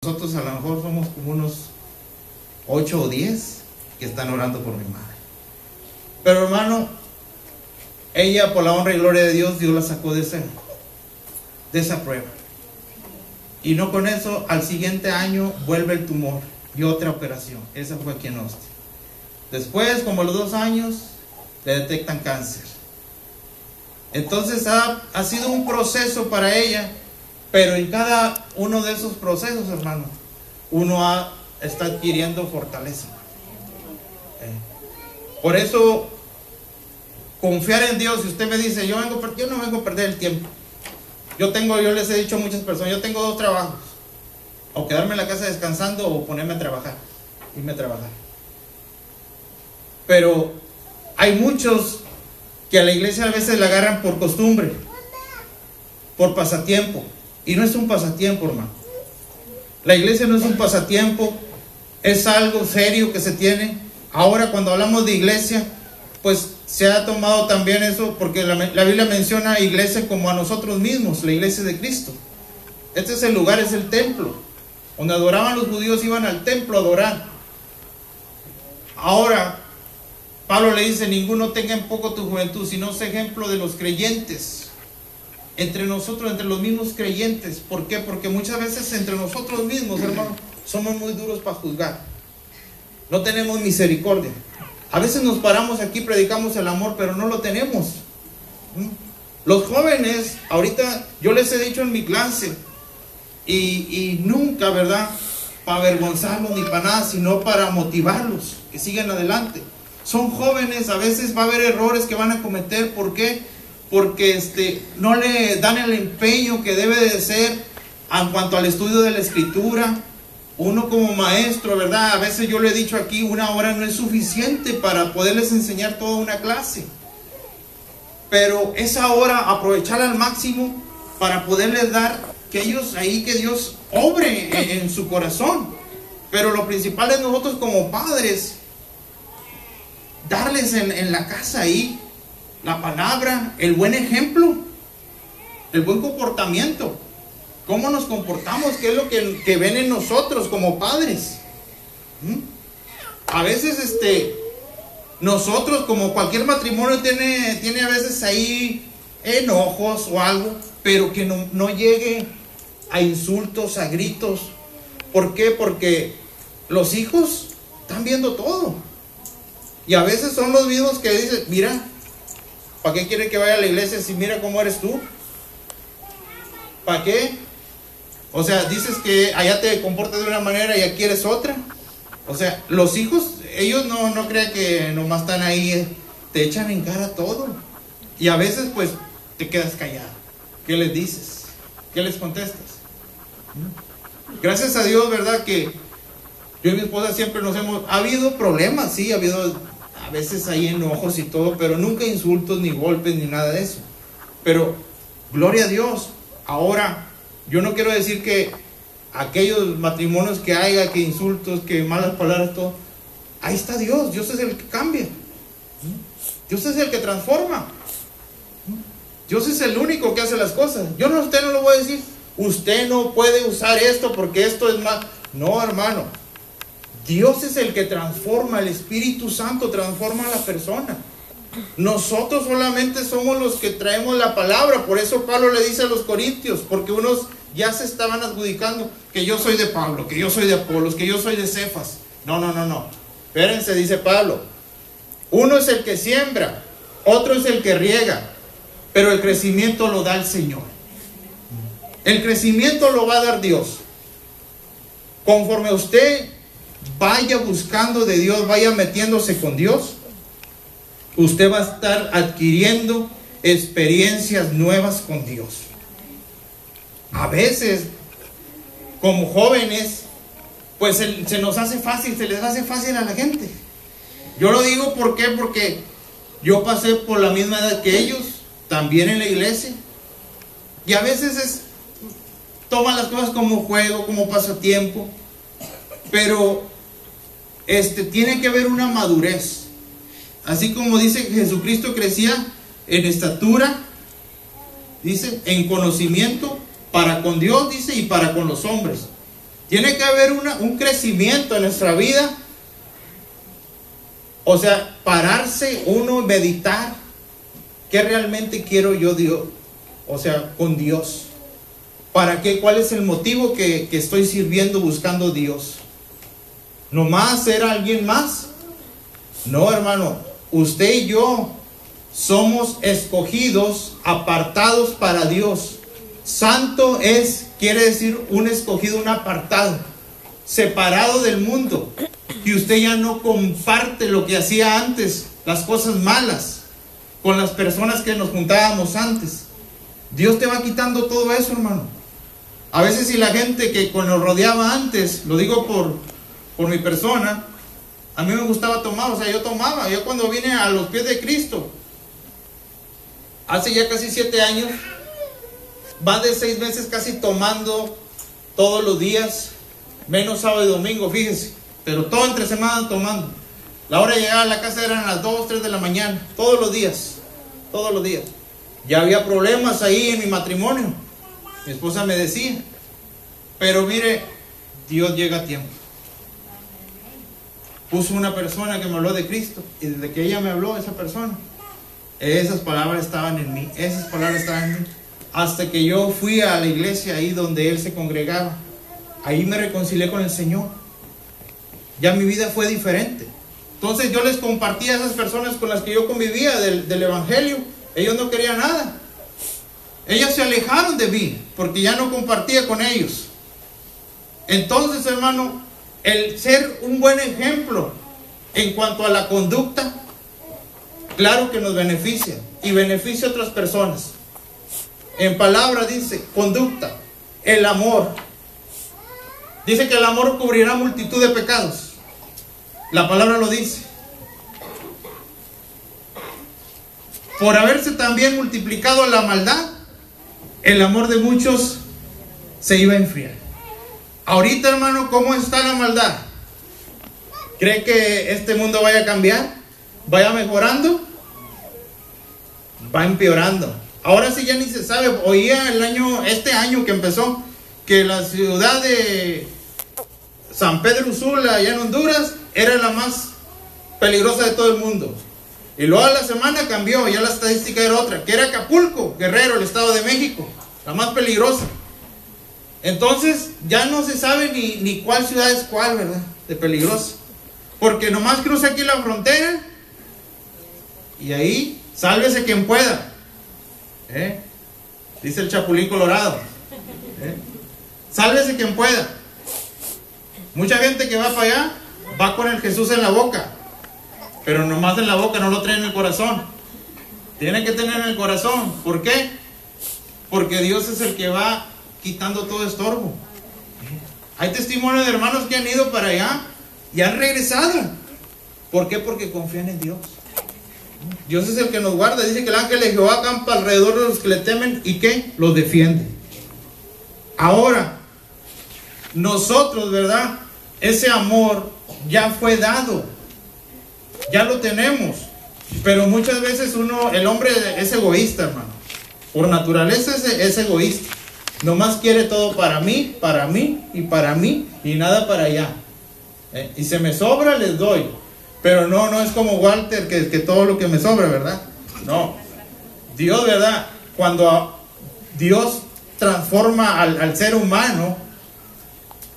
Nosotros a lo mejor somos como unos 8 o 10 que están orando por mi madre. Pero hermano, ella, por la honra y gloria de Dios, Dios la sacó de esa prueba. Y no con eso, al siguiente año vuelve el tumor y otra operación. Esa fue aquí en Austin. Después, como a los 2 años, le detectan cáncer. Entonces ha sido un proceso para ella, pero en cada uno de esos procesos, hermano, uno está adquiriendo fortaleza. Por eso, confiar en Dios. Si usted me dice, yo no vengo a perder el tiempo. Yo les he dicho a muchas personas, yo tengo 2 trabajos: o quedarme en la casa descansando o ponerme a trabajar, irme a trabajar. Pero hay muchos que a la iglesia a veces la agarran por costumbre, por pasatiempo, y no es un pasatiempo, hermano. La iglesia no es un pasatiempo, es algo serio que se tiene. Ahora, cuando hablamos de iglesia, pues se ha tomado también eso, porque la Biblia menciona iglesia como a nosotros mismos, la iglesia de Cristo. Este es el lugar, es el templo, donde adoraban los judíos, iban al templo a adorar. Ahora, Pablo le dice, ninguno tenga en poco tu juventud, sino sea ejemplo de los creyentes. Entre nosotros, entre los mismos creyentes. ¿Por qué? Porque muchas veces entre nosotros mismos, hermano, somos muy duros para juzgar. No tenemos misericordia. A veces nos paramos aquí, predicamos el amor, pero no lo tenemos. Los jóvenes, ahorita yo les he dicho en mi clase, y nunca, ¿verdad?, para avergonzarlos ni para nada, sino para motivarlos, que sigan adelante. Son jóvenes, a veces va a haber errores que van a cometer. ¿Por qué? Porque no le dan el empeño que debe de ser en cuanto al estudio de la escritura. Uno como maestro, ¿verdad? A veces yo le he dicho aquí, 1 hora no es suficiente para poderles enseñar toda una clase. Pero esa hora aprovecharla al máximo para poderles dar que Dios obre en su corazón. Pero lo principal es nosotros como padres, darles en la casa ahí la palabra, el buen ejemplo, el buen comportamiento. ¿Cómo nos comportamos? ¿Qué es lo que ven en nosotros como padres? A veces nosotros, como cualquier matrimonio, tiene a veces ahí enojos o algo, pero que no llegue a insultos, a gritos. ¿Por qué? Porque los hijos están viendo todo. Y a veces son los mismos que dicen, mira, ¿para qué quiere que vaya a la iglesia si mira cómo eres tú? ¿Para qué? O sea, dices que allá te comportas de una manera y aquí eres otra. O sea, los hijos, ellos no crean que nomás están ahí, te echan en cara todo. Y a veces pues te quedas callado. ¿Qué les dices? ¿Qué les contestas? Gracias a Dios, ¿verdad? Que yo y mi esposa siempre ha habido problemas, sí, ha habido a veces ahí enojos y todo, pero nunca insultos, ni golpes, ni nada de eso. Pero, gloria a Dios, ahora, yo no quiero decir que aquellos matrimonios que haya, que insultos, que malas palabras, todo, ahí está Dios es el que cambia. Dios es el que transforma. Dios es el único que hace las cosas. Usted no lo voy a decir, usted no puede usar esto porque esto es más. No, hermano. Dios es el que transforma, el Espíritu Santo transforma a la persona. Nosotros solamente somos los que traemos la palabra. Por eso Pablo le dice a los corintios, porque unos ya se estaban adjudicando que yo soy de Pablo, que yo soy de Apolos, que yo soy de Cefas. No. Espérense, dice Pablo. Uno es el que siembra, otro es el que riega, pero el crecimiento lo da el Señor. El crecimiento lo va a dar Dios. Conforme usted vaya buscando de Dios, vaya metiéndose con Dios, usted va a estar adquiriendo experiencias nuevas con Dios. A veces, como jóvenes, pues se nos hace fácil, se les hace fácil a la gente. Yo lo digo ¿por qué? Porque yo pasé por la misma edad que ellos, también en la iglesia, y a veces toman las cosas como juego, como pasatiempo, pero tiene que haber una madurez. Así como dice que Jesucristo crecía en estatura, dice, en conocimiento, para con Dios, dice, y para con los hombres. Tiene que haber un crecimiento en nuestra vida. O sea, pararse uno, meditar. ¿Qué realmente quiero yo, Dios? O sea, con Dios. ¿Para qué? ¿Cuál es el motivo que estoy sirviendo, buscando a Dios? ¿Nomás ser alguien más? No, hermano. Usted y yo somos escogidos, apartados para Dios. Santo quiere decir un escogido, un apartado, separado del mundo. Y usted ya no comparte lo que hacía antes, las cosas malas, con las personas que nos juntábamos antes. Dios te va quitando todo eso, hermano. A veces si la gente que nos rodeaba antes, lo digo por mi persona, a mí me gustaba tomar, o sea, yo tomaba. Yo cuando vine a los pies de Cristo, hace ya casi 7 años, más de 6 meses casi tomando todos los días, menos sábado y domingo, fíjese, pero todo entre semana tomando. La hora de llegar a la casa eran las 2, 3 de la mañana, todos los días. Ya había problemas ahí en mi matrimonio. Mi esposa me decía, pero mire, Dios llega a tiempo. Puso una persona que me habló de Cristo, y desde que ella me habló, esa persona, esas palabras estaban en mí, hasta que yo fui a la iglesia ahí donde él se congregaba. Ahí me reconcilié con el Señor. Ya mi vida fue diferente. Entonces yo les compartí a esas personas con las que yo convivía del evangelio. Ellos no querían nada. Ellos se alejaron de mí porque ya no compartía con ellos. Entonces, hermano, el ser un buen ejemplo en cuanto a la conducta, claro que nos beneficia y beneficia a otras personas. En palabra dice conducta, el amor. Dice que el amor cubrirá multitud de pecados. La palabra lo dice. Por haberse también multiplicado la maldad, el amor de muchos se iba a enfriar. Ahorita, hermano, ¿cómo está la maldad? ¿Cree que este mundo vaya a cambiar? ¿Vaya mejorando? Va empeorando. Ahora sí ya ni se sabe. Oía este año que empezó, que la ciudad de San Pedro Sula, allá en Honduras, era la más peligrosa de todo el mundo. Y luego a la semana cambió, ya la estadística era otra, que era Acapulco, Guerrero, el Estado de México, la más peligrosa. Entonces ya no se sabe ni cuál ciudad es cuál, ¿verdad? De peligrosa. Porque nomás cruza aquí la frontera y ahí, sálvese quien pueda. Dice el Chapulín Colorado. Sálvese quien pueda. Mucha gente que va para allá va con el Jesús en la boca, pero nomás en la boca, no lo trae en el corazón. Tiene que tener en el corazón. ¿Por qué? Porque Dios es el que va quitando todo estorbo. Hay testimonios de hermanos que han ido para allá y han regresado. ¿Por qué? Porque confían en Dios. Dios es el que nos guarda. Dice que el ángel de Jehová acampa alrededor de los que le temen y que los defiende. Ahora, nosotros, ¿verdad? Ese amor ya fue dado, ya lo tenemos, pero muchas veces el hombre es egoísta, hermano. Por naturaleza es egoísta. Nomás quiere todo para mí y nada para allá. Y se me sobra, les doy. Pero no es como Walter, que todo lo que me sobra, ¿verdad? No. Dios, ¿verdad? Cuando Dios transforma al ser humano,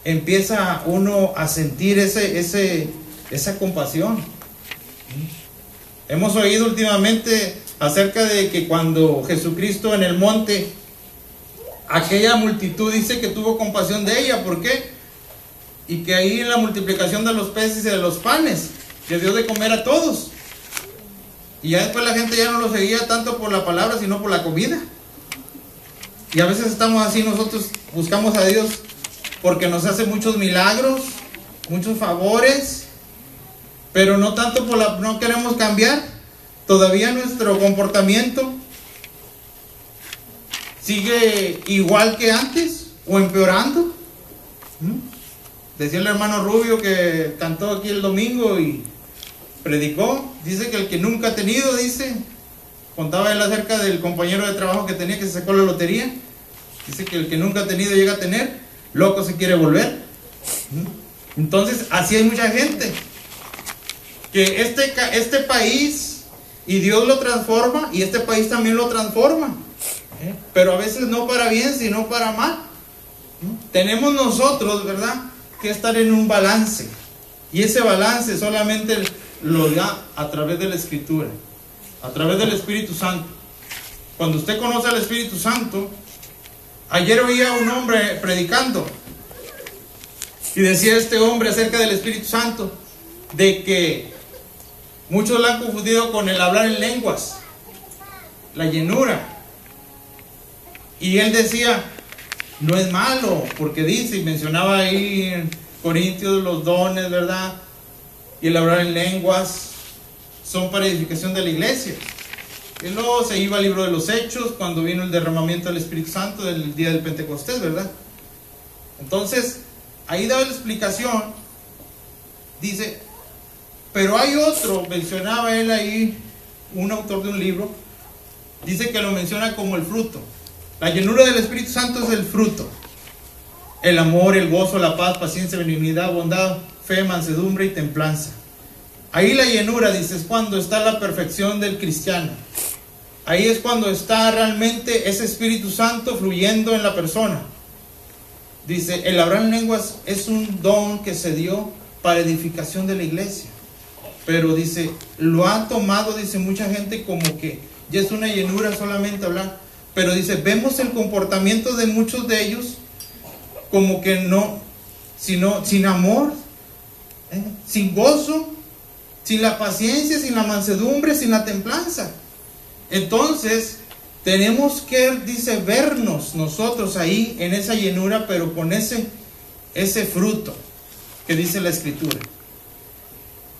empieza uno a sentir esa compasión. Hemos oído últimamente acerca de que cuando Jesucristo en el monte, aquella multitud dice que tuvo compasión de ella. ¿Por qué? Y que ahí en la multiplicación de los peces y de los panes, que dio de comer a todos. Y ya después la gente ya no lo seguía tanto por la palabra, sino por la comida. Y a veces estamos así, nosotros buscamos a Dios porque nos hace muchos milagros, muchos favores, pero no tanto no queremos cambiar. Todavía nuestro comportamiento sigue igual que antes o empeorando. Decía el hermano Rubio que cantó aquí el domingo y predicó, dice que el que nunca ha tenido, contaba él acerca del compañero de trabajo que tenía, que se sacó la lotería. Dice que el que nunca ha tenido llega a tener, loco se quiere volver. Entonces, así hay mucha gente que este país, y Dios lo transforma, y este país también lo transforma, pero a veces no para bien, sino para mal. Tenemos nosotros, ¿verdad?, que estar en un balance, y ese balance solamente lo da a través de la Escritura, a través del Espíritu Santo. Cuando usted conoce al Espíritu Santo, ayer oía a un hombre predicando, y decía este hombre acerca del Espíritu Santo, de que muchos lo han confundido con el hablar en lenguas, la llenura. Y él decía, no es malo, porque dice, y mencionaba ahí en Corintios los dones, ¿verdad? Y el hablar en lenguas son para edificación de la iglesia. Y luego se iba al libro de los Hechos, cuando vino el derramamiento del Espíritu Santo del día del Pentecostés, ¿verdad? Entonces, ahí da la explicación, dice, pero hay otro, mencionaba él ahí, un autor de un libro, dice que lo menciona como el fruto. La llenura del Espíritu Santo es el fruto: el amor, el gozo, la paz, paciencia, benignidad, bondad, fe, mansedumbre y templanza. Ahí la llenura, dice, es cuando está la perfección del cristiano. Ahí es cuando está realmente ese Espíritu Santo fluyendo en la persona. Dice, el hablar en lenguas es un don que se dio para edificación de la iglesia. Pero dice, lo ha tomado, dice, mucha gente como que ya es una llenura solamente hablar. Pero dice, vemos el comportamiento de muchos de ellos como que no, sino sin amor, sin gozo, sin la paciencia, sin la mansedumbre, sin la templanza. Entonces, tenemos que, dice, vernos nosotros ahí en esa llenura, pero con ese fruto que dice la Escritura.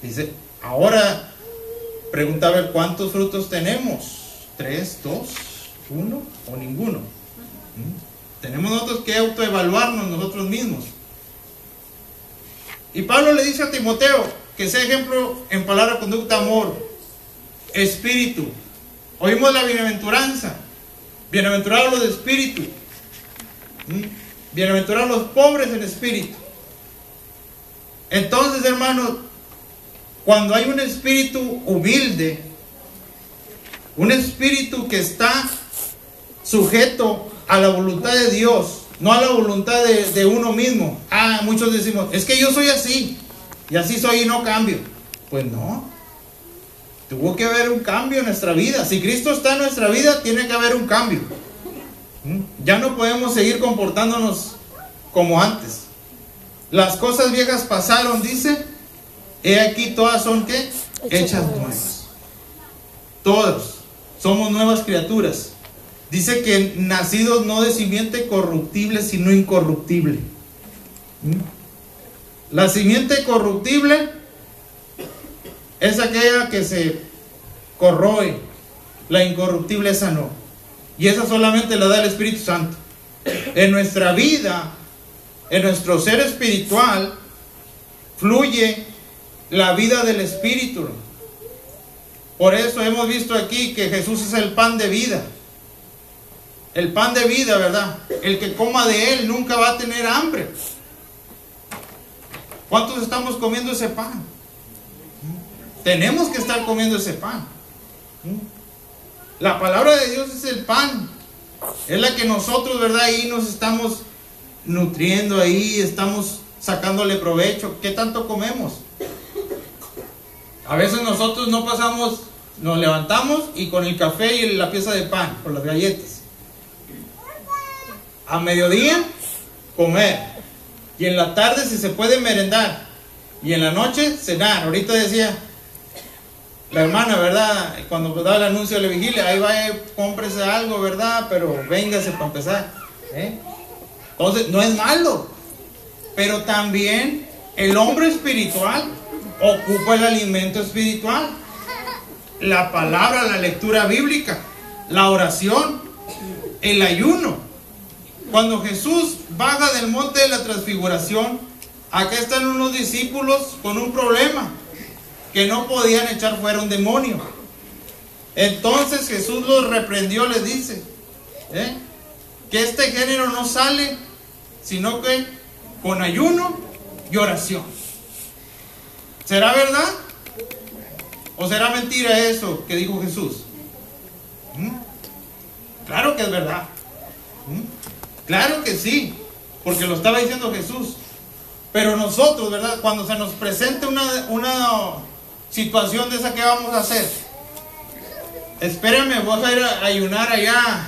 Dice, ahora, preguntaba, ¿cuántos frutos tenemos? ¿3, 2, 1 o ninguno? Tenemos nosotros que autoevaluarnos nosotros mismos. Y Pablo le dice a Timoteo que sea ejemplo en palabra, conducta, amor, espíritu. Oímos la bienaventuranza. Bienaventurados los de espíritu. Bienaventurados los pobres en espíritu. Entonces, hermanos, cuando hay un espíritu humilde, un espíritu que está sujeto a la voluntad de Dios, no a la voluntad de uno mismo. Muchos decimos, es que yo soy así, y así soy y no cambio. Pues no, tuvo que haber un cambio en nuestra vida. Si Cristo está en nuestra vida, tiene que haber un cambio. Ya no podemos seguir comportándonos como antes. Las cosas viejas pasaron, dice, he aquí todas son, ¿qué? Hechas nuevas. Todos somos nuevas criaturas. Dice que nacidos no de simiente corruptible, sino incorruptible. La simiente corruptible es aquella que se corroe. La incorruptible, esa no. Y esa solamente la da el Espíritu Santo. En nuestra vida, en nuestro ser espiritual, fluye la vida del Espíritu. Por eso hemos visto aquí que Jesús es el pan de vida. El pan de vida, ¿verdad? El que coma de él nunca va a tener hambre. ¿Cuántos estamos comiendo ese pan? Tenemos que estar comiendo ese pan. La palabra de Dios es el pan. Es la que nosotros, ¿verdad? Ahí nos estamos nutriendo, ahí estamos sacándole provecho. ¿Qué tanto comemos? A veces nosotros no pasamos, nos levantamos y con el café y la pieza de pan, con las galletas. A mediodía, comer. Y en la tarde, si se puede, merendar. Y en la noche, cenar. Ahorita decía la hermana, ¿verdad? Cuando daba el anuncio de la vigilia, ahí va, cómprese algo, ¿verdad? Pero véngase para empezar. Entonces, no es malo. Pero también el hombre espiritual ocupa el alimento espiritual. La palabra, la lectura bíblica, la oración, el ayuno. Cuando Jesús baja del monte de la transfiguración, acá están unos discípulos con un problema, que no podían echar fuera un demonio. Entonces Jesús los reprendió, les dice, que este género no sale, sino que con ayuno y oración. ¿Será verdad? ¿O será mentira eso que dijo Jesús? Claro que es verdad. Claro que sí, porque lo estaba diciendo Jesús. Pero nosotros, ¿verdad? Cuando se nos presente una situación de esa, ¿qué vamos a hacer? Espérame, voy a ir a ayunar allá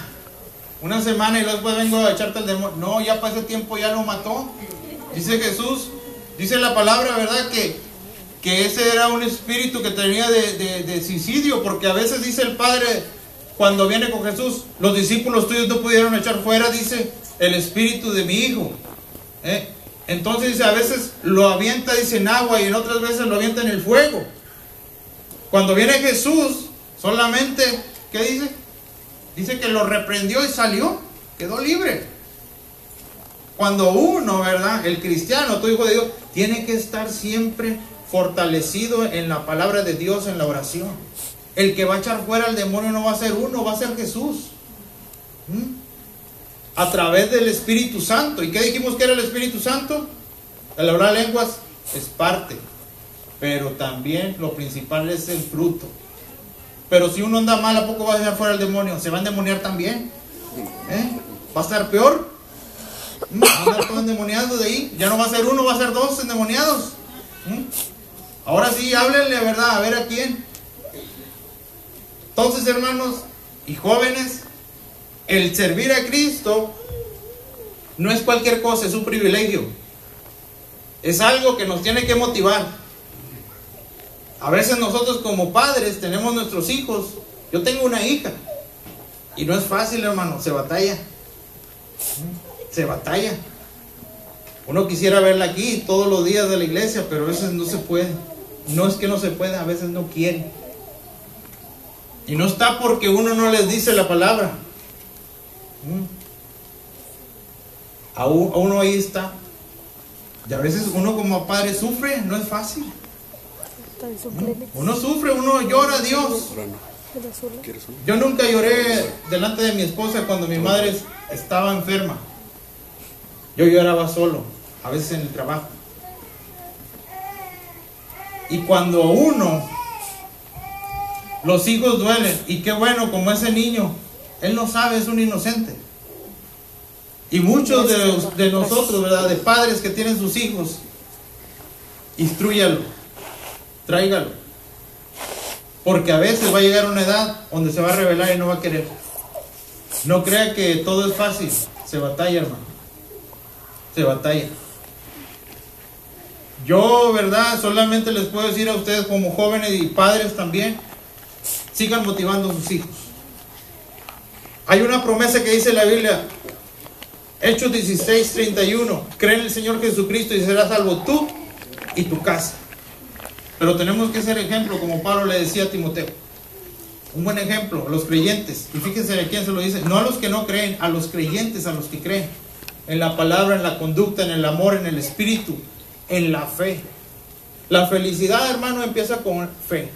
una semana y después vengo a echarte el demonio. No, ya para ese tiempo ya lo mató. Dice Jesús, dice la palabra, ¿verdad? Que ese era un espíritu que tenía de suicidio, porque a veces dice el Padre, cuando viene con Jesús, los discípulos tuyos no pudieron echar fuera, dice, el espíritu de mi hijo. Entonces dice, a veces lo avienta, dice, en agua, y en otras veces lo avienta en el fuego. Cuando viene Jesús, solamente, ¿qué dice? Dice que lo reprendió y salió, quedó libre. Cuando uno, ¿verdad? El cristiano, tu hijo de Dios, tiene que estar siempre fortalecido en la palabra de Dios, en la oración. El que va a echar fuera al demonio no va a ser uno, va a ser Jesús. A través del Espíritu Santo. ¿Y qué dijimos que era el Espíritu Santo? El hablar lenguas es parte, pero también lo principal es el fruto. Pero si uno anda mal, ¿a poco va a echar fuera al demonio? ¿Se va a endemoniar también? ¿Va a estar peor? ¿Va a andar todo endemoniado de ahí? Ya no va a ser uno, va a ser dos endemoniados. Ahora sí, háblenle, ¿verdad? A ver a quién. Entonces, hermanos y jóvenes, el servir a Cristo no es cualquier cosa, es un privilegio. Es algo que nos tiene que motivar. A veces nosotros como padres tenemos nuestros hijos. Yo tengo una hija y no es fácil, hermano, se batalla. Se batalla. Uno quisiera verla aquí todos los días de la iglesia, pero a veces no se puede. No es que no se pueda, a veces no quiere. Y no está porque uno no les dice la palabra. A uno ahí está. Y a veces uno como padre sufre, no es fácil. Uno sufre, uno llora a Dios. Yo nunca lloré delante de mi esposa cuando mi madre estaba enferma. Yo lloraba solo, a veces en el trabajo. Y cuando uno, los hijos duelen, y qué bueno, como ese niño, él no sabe, es un inocente. Y muchos de nosotros, ¿verdad? De padres que tienen sus hijos, instrúyalo, tráigalo. Porque a veces va a llegar una edad donde se va a rebelar y no va a querer. No crea que todo es fácil, se batalla, hermano. Se batalla. Yo, ¿verdad? Solamente les puedo decir a ustedes como jóvenes y padres también, sigan motivando a sus hijos. Hay una promesa que dice la Biblia, Hechos 16:31, cree en el Señor Jesucristo y serás salvo tú y tu casa. Pero tenemos que ser ejemplo, como Pablo le decía a Timoteo. Un buen ejemplo, a los creyentes. Y fíjense a quién se lo dice, no a los que no creen, a los creyentes, a los que creen. En la palabra, en la conducta, en el amor, en el espíritu, en la fe. La felicidad, hermano, empieza con fe.